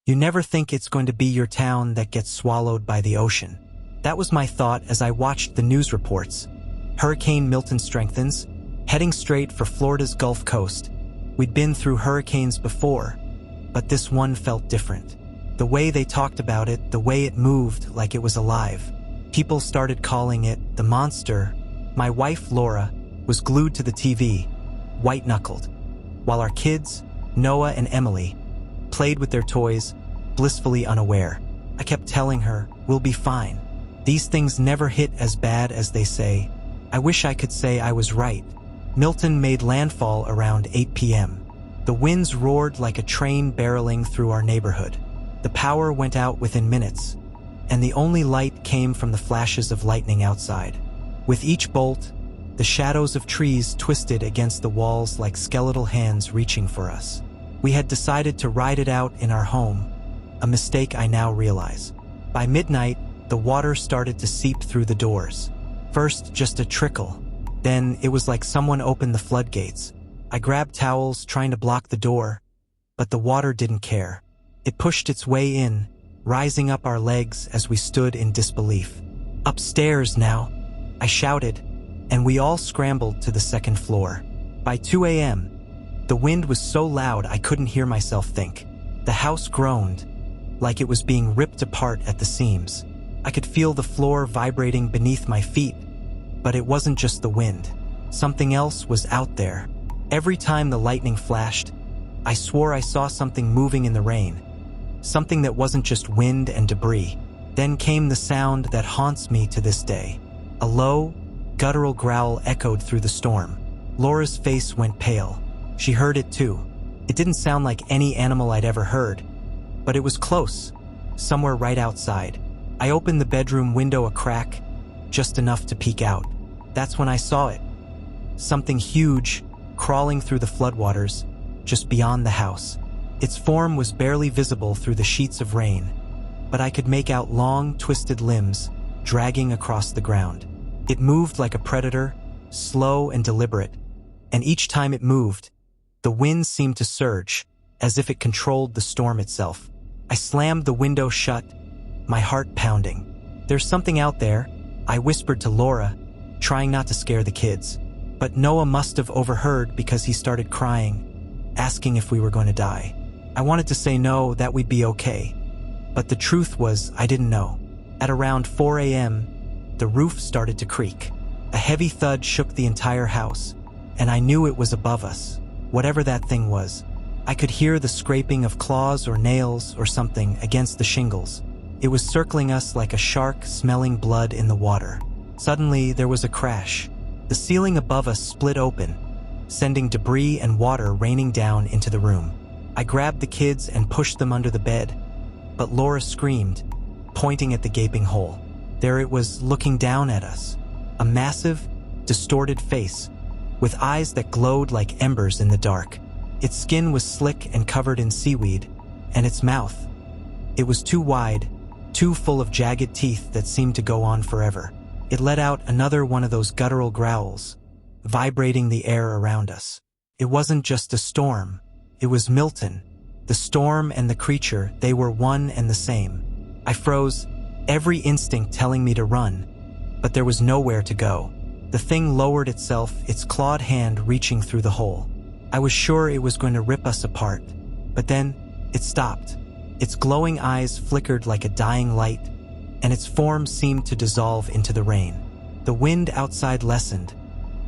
You never think it's going to be your town that gets swallowed by the ocean. That was my thought as I watched the news reports. Hurricane Milton strengthens, heading straight for Florida's Gulf Coast. We'd been through hurricanes before, but this one felt different. The way they talked about it, the way it moved like it was alive. People started calling it the monster. My wife, Laura, was glued to the TV, white-knuckled, while our kids, Noah and Emily, played with their toys, blissfully unaware. I kept telling her, "We'll be fine. These things never hit as bad as they say." I wish I could say I was right. Milton made landfall around 8 p.m. The winds roared like a train barreling through our neighborhood. The power went out within minutes, and the only light came from the flashes of lightning outside. With each bolt, the shadows of trees twisted against the walls like skeletal hands reaching for us. We had decided to ride it out in our home, a mistake I now realize. By midnight, the water started to seep through the doors. First, just a trickle. Then it was like someone opened the floodgates. I grabbed towels, trying to block the door, but the water didn't care. It pushed its way in, rising up our legs as we stood in disbelief. "Upstairs now," I shouted, and we all scrambled to the second floor. By 2 a.m., the wind was so loud I couldn't hear myself think. The house groaned, like it was being ripped apart at the seams. I could feel the floor vibrating beneath my feet, but it wasn't just the wind. Something else was out there. Every time the lightning flashed, I swore I saw something moving in the rain. Something that wasn't just wind and debris. Then came the sound that haunts me to this day. A low, guttural growl echoed through the storm. Laura's face went pale. She heard it too. It didn't sound like any animal I'd ever heard, but it was close, somewhere right outside. I opened the bedroom window a crack, just enough to peek out. That's when I saw it. Something huge, crawling through the floodwaters, just beyond the house. Its form was barely visible through the sheets of rain, but I could make out long, twisted limbs dragging across the ground. It moved like a predator, slow and deliberate, and each time it moved, the wind seemed to surge, as if it controlled the storm itself. I slammed the window shut, my heart pounding. "There's something out there," I whispered to Laura, trying not to scare the kids. But Noah must have overheard because he started crying, asking if we were going to die. I wanted to say no, that we'd be okay. But the truth was, I didn't know. At around 4 a.m., the roof started to creak. A heavy thud shook the entire house, and I knew it was above us, whatever that thing was. I could hear the scraping of claws or nails or something against the shingles. It was circling us like a shark smelling blood in the water. Suddenly, there was a crash. The ceiling above us split open, sending debris and water raining down into the room. I grabbed the kids and pushed them under the bed, but Laura screamed, pointing at the gaping hole. There it was, looking down at us. A massive, distorted face, with eyes that glowed like embers in the dark. Its skin was slick and covered in seaweed, and its mouth. It was too wide, too full of jagged teeth that seemed to go on forever. It let out another one of those guttural growls, vibrating the air around us. It wasn't just a storm. It was Milton. The storm and the creature, they were one and the same. I froze, every instinct telling me to run, but there was nowhere to go. The thing lowered itself, its clawed hand reaching through the hole. I was sure it was going to rip us apart, but then it stopped. Its glowing eyes flickered like a dying light, and its form seemed to dissolve into the rain. The wind outside lessened,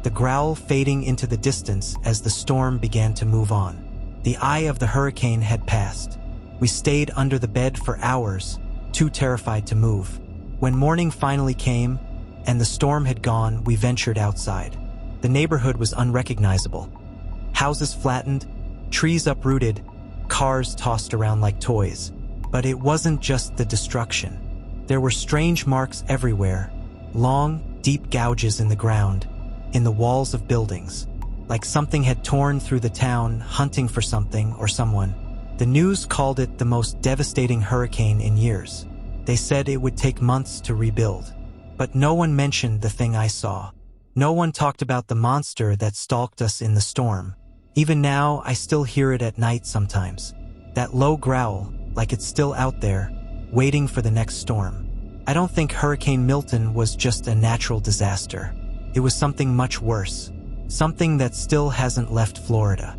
the growl fading into the distance as the storm began to move on. The eye of the hurricane had passed. We stayed under the bed for hours, too terrified to move. When morning finally came, and the storm had gone, we ventured outside. The neighborhood was unrecognizable. Houses flattened, trees uprooted, cars tossed around like toys. But it wasn't just the destruction. There were strange marks everywhere, long, deep gouges in the ground, in the walls of buildings, like something had torn through the town, hunting for something or someone. The news called it the most devastating hurricane in years. They said it would take months to rebuild. But no one mentioned the thing I saw. No one talked about the monster that stalked us in the storm. Even now, I still hear it at night sometimes. That low growl, like it's still out there, waiting for the next storm. I don't think Hurricane Milton was just a natural disaster. It was something much worse, something that still hasn't left Florida.